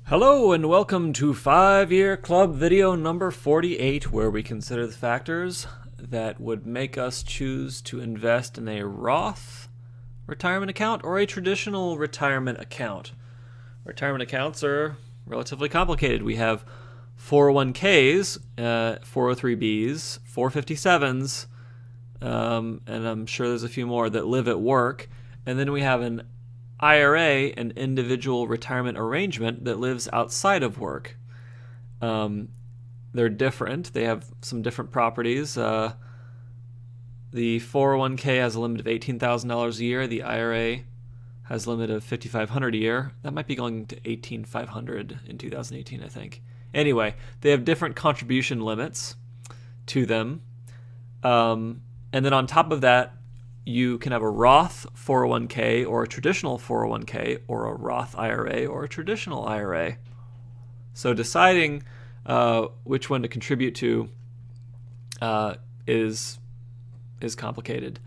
Hello and welcome to 5-Year Club video number 48, where we consider the factors that would make us choose to invest in a Roth retirement account or a traditional retirement account. Retirement accounts are relatively complicated. We have 401ks, 403bs, 457s, and I'm sure there's a few more that live at work. And then we have an IRA, an individual retirement arrangement that lives outside of work. They're different. They have some different properties. The 401k has a limit of $18,000 a year. The IRA has a limit of $5,500 a year. That might be going to $18,500 in 2018, I think. Anyway, they have different contribution limits to them. And then on top of that, you can have a Roth 401k or a traditional 401k or a Roth IRA or a traditional IRA. So deciding which one to contribute to is complicated.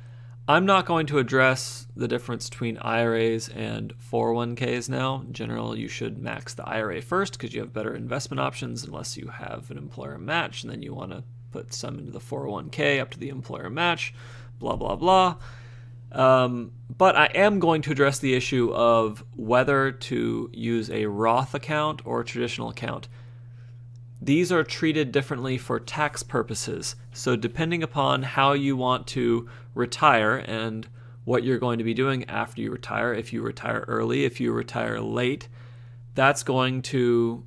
I'm not going to address the difference between IRAs and 401ks now. In general, you should max the IRA first because you have better investment options unless you have an employer match, and then you want to put some into the 401k up to the employer match. Blah, blah, blah. But I am going to address the issue of whether to use a Roth account or a traditional account. These are treated differently for tax purposes. So depending upon how you want to retire and what you're going to be doing after you retire, if you retire early, if you retire late, that's going to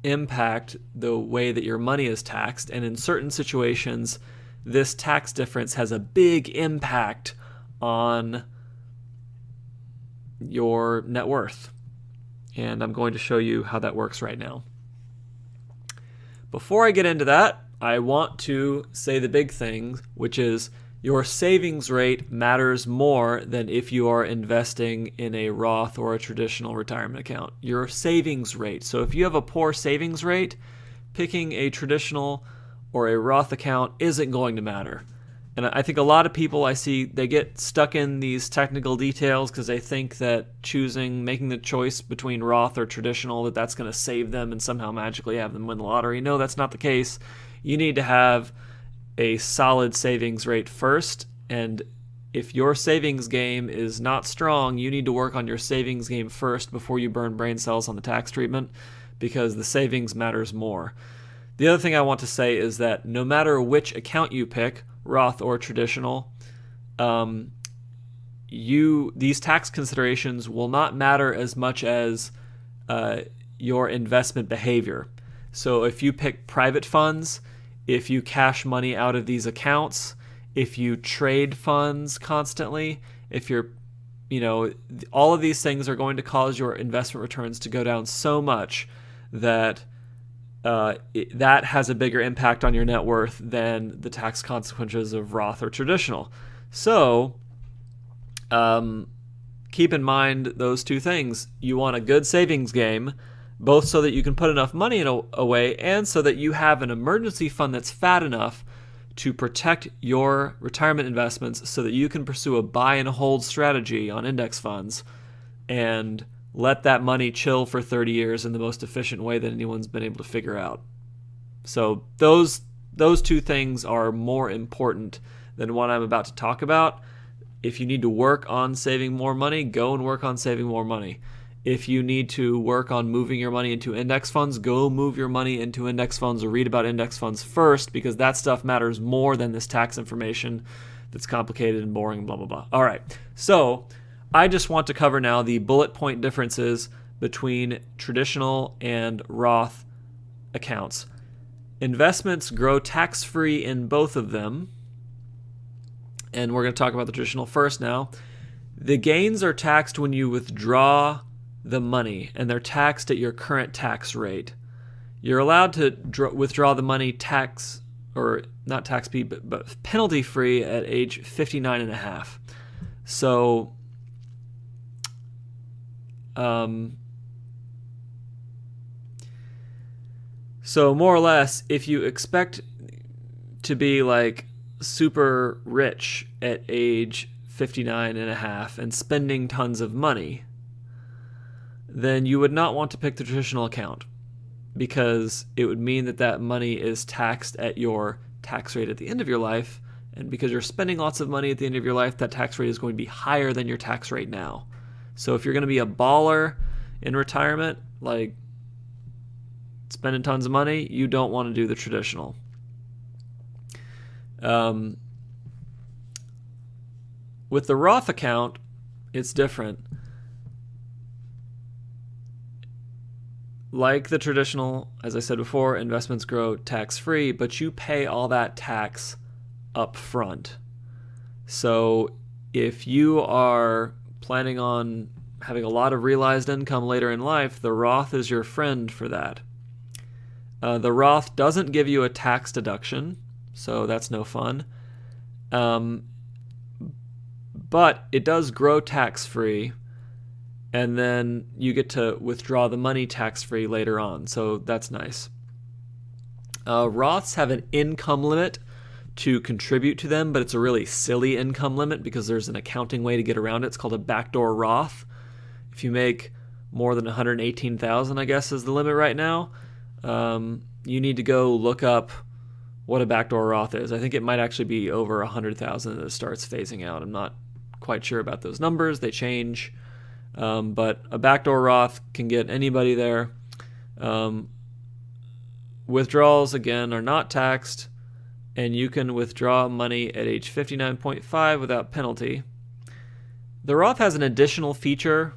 impact the way that your money is taxed. And in certain situations, this tax difference has a big impact on your net worth. And I'm going to show you how that works right now. Before I get into that, I want to say the big thing, which is your savings rate matters more than if you are investing in a Roth or a traditional retirement account. Your savings rate. So if you have a poor savings rate, picking a traditional or a Roth account isn't going to matter. And I think a lot of people I see, they get stuck in these technical details because they think that making the choice between Roth or traditional, that's going to save them and somehow magically have them win the lottery. No, that's not the case. You need to have a solid savings rate first. And if your savings game is not strong, you need to work on your savings game first before you burn brain cells on the tax treatment, because the savings matters more. The other thing I want to say is that no matter which account you pick, Roth or traditional, these tax considerations will not matter as much as your investment behavior. So if you pick private funds, if you cash money out of these accounts, if you trade funds constantly, all of these things are going to cause your investment returns to go down so much that that has a bigger impact on your net worth than the tax consequences of Roth or traditional. So keep in mind those two things. You want a good savings game, both so that you can put enough money away and so that you have an emergency fund that's fat enough to protect your retirement investments so that you can pursue a buy and hold strategy on index funds and let that money chill for 30 years in the most efficient way that anyone's been able to figure out. So those two things are more important than what I'm about to talk about. If you need to work on saving more money, go and work on saving more money. If you need to work on moving your money into index funds, go move your money into index funds or read about index funds first, because that stuff matters more than this tax information that's complicated and boring and blah, blah, blah. All right, so I just want to cover now the bullet point differences between traditional and Roth accounts. Investments grow tax-free in both of them. And we're going to talk about the traditional first now. The gains are taxed when you withdraw the money, and they're taxed at your current tax rate. You're allowed to withdraw the money but penalty-free at age 59 and a half. So more or less, if you expect to be like super rich at age 59 and a half and spending tons of money, then you would not want to pick the traditional account, because it would mean that that money is taxed at your tax rate at the end of your life. And because you're spending lots of money at the end of your life, that tax rate is going to be higher than your tax rate now. So if you're going to be a baller in retirement, like spending tons of money, you don't want to do the traditional. With the Roth account, it's different. Like the traditional, as I said before, investments grow tax-free, but you pay all that tax up front. So if you are planning on having a lot of realized income later in life, the Roth is your friend for that. The Roth doesn't give you a tax deduction, so that's no fun. But it does grow tax-free, and then you get to withdraw the money tax-free later on, so that's nice. Roths have an income limit to contribute to them, but it's a really silly income limit because there's an accounting way to get around it. It's called a backdoor Roth. If you make more than $118,000, I guess is the limit right now, you need to go look up what a backdoor Roth is. I think it might actually be over 100,000 that it starts phasing out. I'm not quite sure about those numbers. They change. But a backdoor Roth can get anybody there. Withdrawals, again, are not taxed, and you can withdraw money at age 59.5 without penalty. The Roth has an additional feature,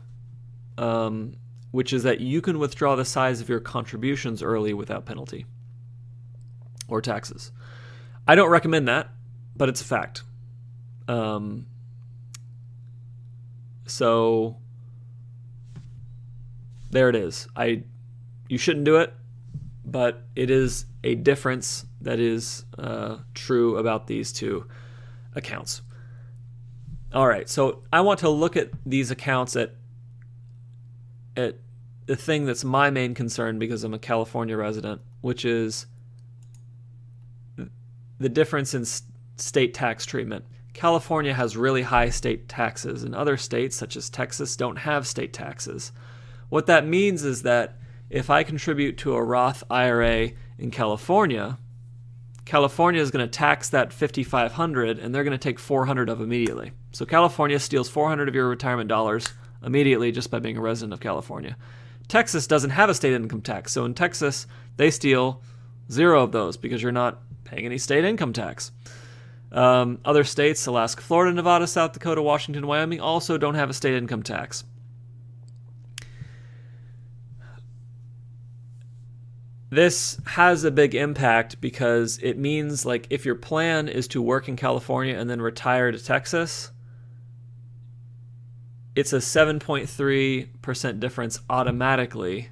which is that you can withdraw the size of your contributions early without penalty or taxes. I don't recommend that, but it's a fact. So there it is. You shouldn't do it, but it is a difference that is true about these two accounts. All right, so I want to look at these accounts at the thing that's my main concern because I'm a California resident, which is the difference in state tax treatment. California has really high state taxes, and other states, such as Texas, don't have state taxes. What that means is that if I contribute to a Roth IRA in California, California is going to tax that $5,500, and they're going to take $400 of immediately. So California steals $400 of your retirement dollars immediately just by being a resident of California. Texas doesn't have a state income tax, so in Texas, they steal 0 of those because you're not paying any state income tax. Other states, Alaska, Florida, Nevada, South Dakota, Washington, Wyoming, also don't have a state income tax. This has a big impact because it means, like, if your plan is to work in California and then retire to Texas, it's a 7.3% difference automatically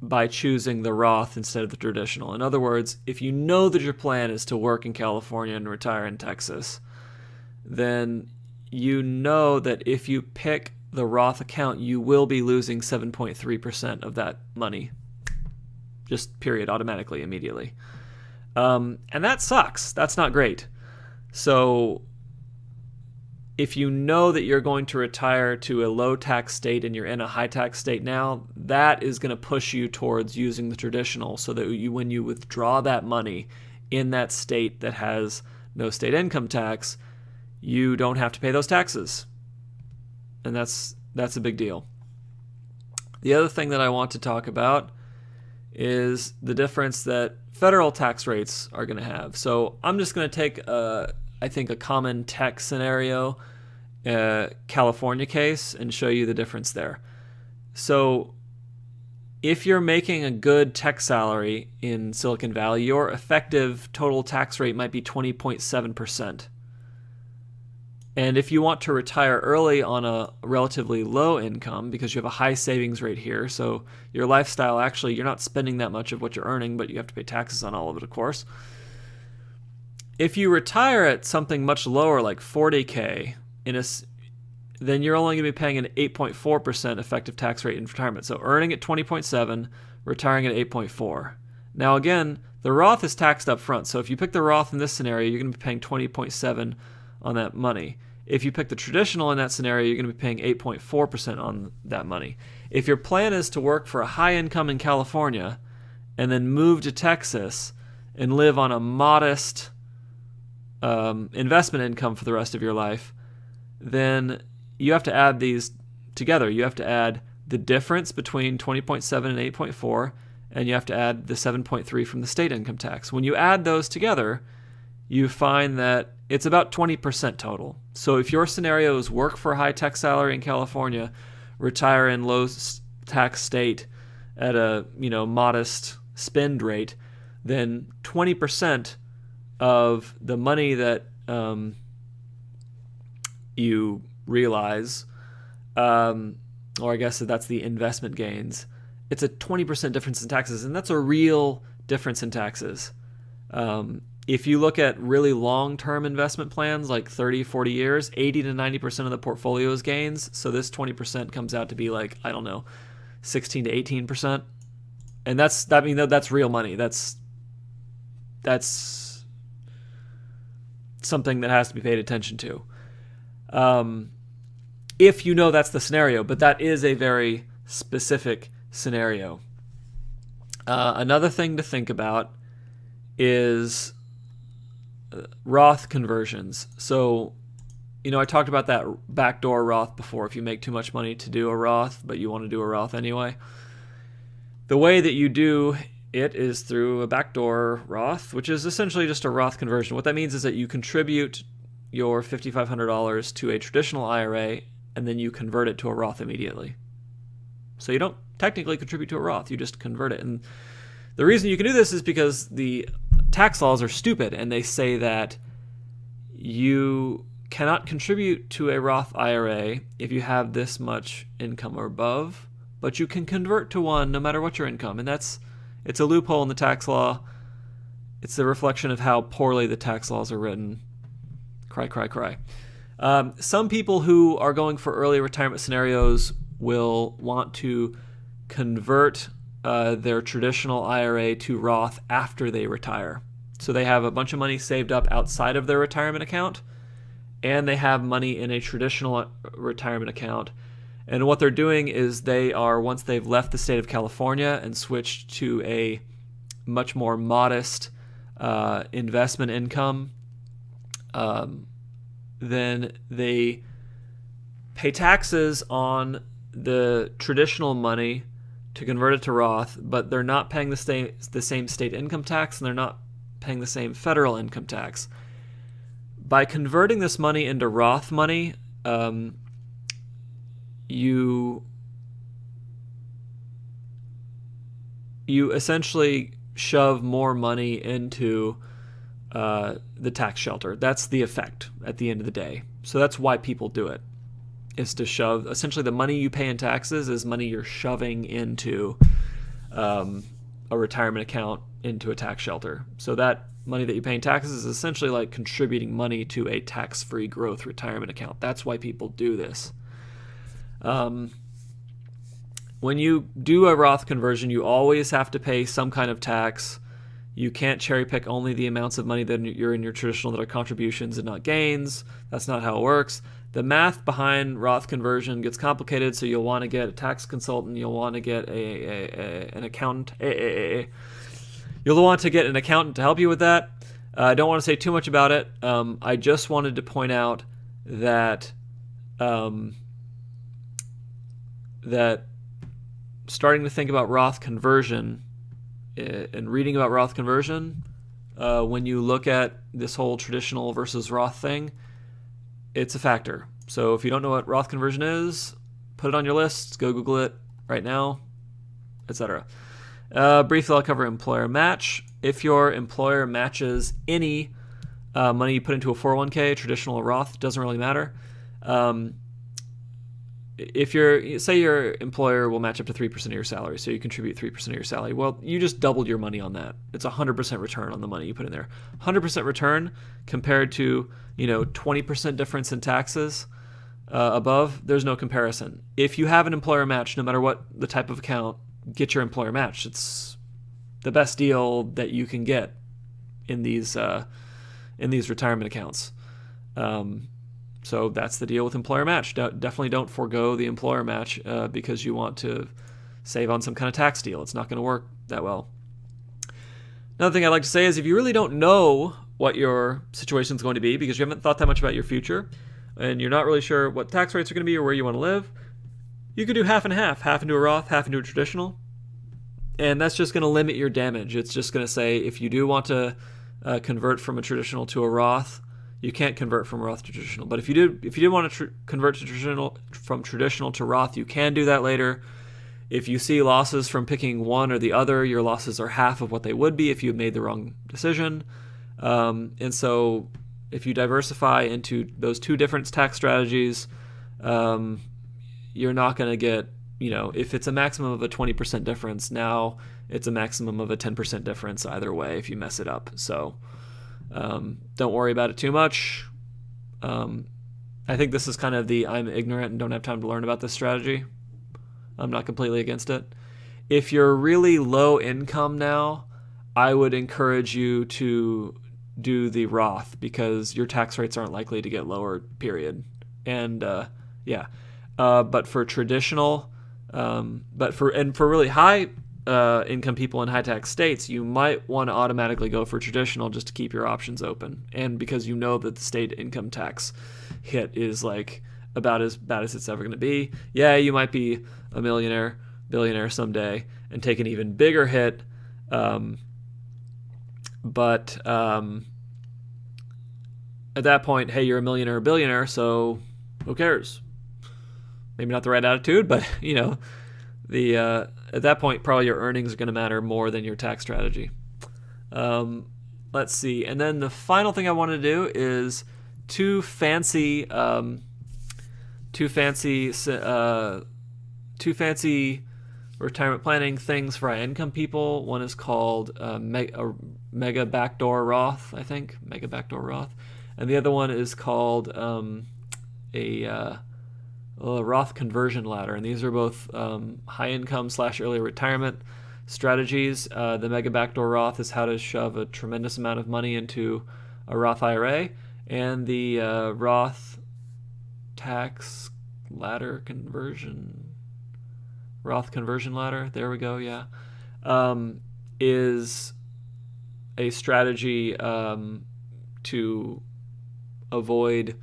by choosing the Roth instead of the traditional. In other words, if you know that your plan is to work in California and retire in Texas, then you know that if you pick the Roth account, you will be losing 7.3% of that money. Just period, automatically, immediately. And that sucks. That's not great. So if you know that you're going to retire to a low tax state and you're in a high tax state now, that is going to push you towards using the traditional so that you, when you withdraw that money in that state that has no state income tax, you don't have to pay those taxes. And that's a big deal. The other thing that I want to talk about is the difference that federal tax rates are going to have. So I'm just going to take I think a common tech scenario, California case, and show you the difference there. So if you're making a good tech salary in Silicon Valley, your effective total tax rate might be 20.7%. And if you want to retire early on a relatively low income, because you have a high savings rate here, so your lifestyle, actually, you're not spending that much of what you're earning, but you have to pay taxes on all of it, of course. If you retire at something much lower, like $40K, then you're only going to be paying an 8.4% effective tax rate in retirement. So earning at 20.7, retiring at 8.4. Now again, the Roth is taxed up front. So if you pick the Roth in this scenario, you're going to be paying 20.7 on that money. If you pick the traditional in that scenario, you're going to be paying 8.4% on that money. If your plan is to work for a high income in California and then move to Texas and live on a modest investment income for the rest of your life, then you have to add these together. You have to add the difference between 20.7 and 8.4, and you have to add the 7.3 from the state income tax. When you add those together, you find that it's about 20% total. So if your scenario is work for a high tax salary in California, retire in low tax state at a modest spend rate, then 20% of the money that you realize, or I guess that's the investment gains, it's a 20% difference in taxes, and that's a real difference in taxes. If you look at really long-term investment plans, like 30, 40 years, 80 to 90% of the portfolio is gains. So this 20% comes out to be like, 16 to 18%. And that's real money. That's something that has to be paid attention to. If that's the scenario, but that is a very specific scenario. Another thing to think about is Roth conversions. So, I talked about that backdoor Roth before. If you make too much money to do a Roth, but you want to do a Roth anyway, the way that you do it is through a backdoor Roth, which is essentially just a Roth conversion. What that means is that you contribute your $5,500 to a traditional IRA, and then you convert it to a Roth immediately. So you don't technically contribute to a Roth, you just convert it. And the reason you can do this is because the tax laws are stupid, and they say that you cannot contribute to a Roth IRA if you have this much income or above, but you can convert to one no matter what your income. And it's a loophole in the tax law. It's a reflection of how poorly the tax laws are written. Cry, cry, cry. Some people who are going for early retirement scenarios will want to convert their traditional IRA to Roth after they retire. So they have a bunch of money saved up outside of their retirement account, and they have money in a traditional retirement account. And what they're doing is once they've left the state of California and switched to a much more modest investment income, then they pay taxes on the traditional money to convert it to Roth, but they're not paying the same state income tax, and they're not paying the same federal income tax. By converting this money into Roth money, you essentially shove more money into the tax shelter. That's the effect at the end of the day. So that's why people do it, is to shove. Essentially, the money you pay in taxes is money you're shoving into a retirement account, into a tax shelter. So that money that you pay in taxes is essentially like contributing money to a tax-free growth retirement account. That's why people do this. When you do a Roth conversion, you always have to pay some kind of tax. You can't cherry pick only the amounts of money that you're in your traditional that are contributions and not gains. That's not how it works. The math behind Roth conversion gets complicated, so you'll want to get a tax consultant. You'll want to get an accountant. You'll want to get an accountant to help you with that. I don't want to say too much about it. I just wanted to point out that that starting to think about Roth conversion and reading about Roth conversion, when you look at this whole traditional versus Roth thing, it's a factor. So if you don't know what Roth conversion is, put it on your list, go Google it right now, etc. Briefly, I'll cover employer match. If your employer matches any money you put into a 401k, traditional or Roth, doesn't really matter. If say your employer will match up to 3% of your salary, so you contribute 3% of your salary, well, you just doubled your money on that. It's 100% return on the money you put in there. 100% return compared to 20% difference in taxes above. There's no comparison. If you have an employer match, no matter what the type of account, get your employer match. It's the best deal that you can get in these retirement accounts. So that's the deal with employer match. Definitely don't forego the employer match because you want to save on some kind of tax deal. It's not going to work that well. Another thing I'd like to say is if you really don't know what your situation is going to be because you haven't thought that much about your future and you're not really sure what tax rates are going to be or where you want to live, you could do half and half into a Roth, half into a traditional. And that's just going to limit your damage. It's just going to say if you do want to convert from a traditional to a Roth, you can't convert from Roth to traditional. But if you did want to convert to from traditional to Roth, you can do that later. If you see losses from picking one or the other, your losses are half of what they would be if you made the wrong decision. And so if you diversify into those two different tax strategies, you're not going to get, if it's a maximum of a 20% difference, now it's a maximum of a 10% difference either way if you mess it up. So don't worry about it too much. I think this is kind of the I'm ignorant and don't have time to learn about this strategy. I'm not completely against it. If you're really low income now, I would encourage you to do the Roth because your tax rates aren't likely to get lower, period. And but for traditional, for really high income people in high tax states, you might want to automatically go for traditional just to keep your options open. And because you know that the state income tax hit is like about as bad as it's ever going to be. Yeah, you might be a millionaire, billionaire someday and take an even bigger hit. But at that point, hey, you're a millionaire or billionaire, so who cares? Maybe not the right attitude, but at that point, probably your earnings are going to matter more than your tax strategy. Let's see. And then the final thing I want to do is two fancy retirement planning things for high income people. One is called Mega Backdoor Roth, I think. Mega Backdoor Roth. And the other one is called a Roth Conversion Ladder. And these are both high income / early retirement strategies. The Mega Backdoor Roth is how to shove a tremendous amount of money into a Roth IRA. And the Roth Tax Ladder Conversion, Roth Conversion Ladder, there we go, yeah, is a strategy to avoid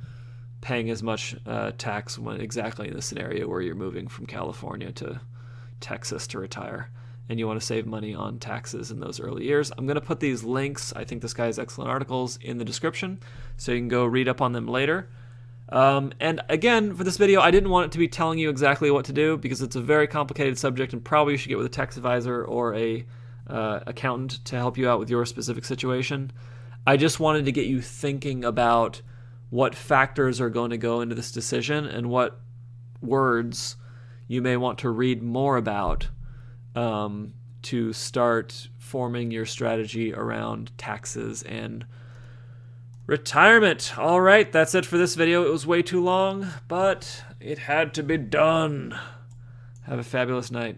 paying as much tax when exactly in the scenario where you're moving from California to Texas to retire and you want to save money on taxes in those early years. I'm going to put these links, I think this guy has excellent articles, in the description so you can go read up on them later. And again, for this video, I didn't want it to be telling you exactly what to do because it's a very complicated subject and probably you should get with a tax advisor or a accountant to help you out with your specific situation. I just wanted to get you thinking about what factors are going to go into this decision and what words you may want to read more about to start forming your strategy around taxes and retirement. All right, that's it for this video. It was way too long, but it had to be done. Have a fabulous night.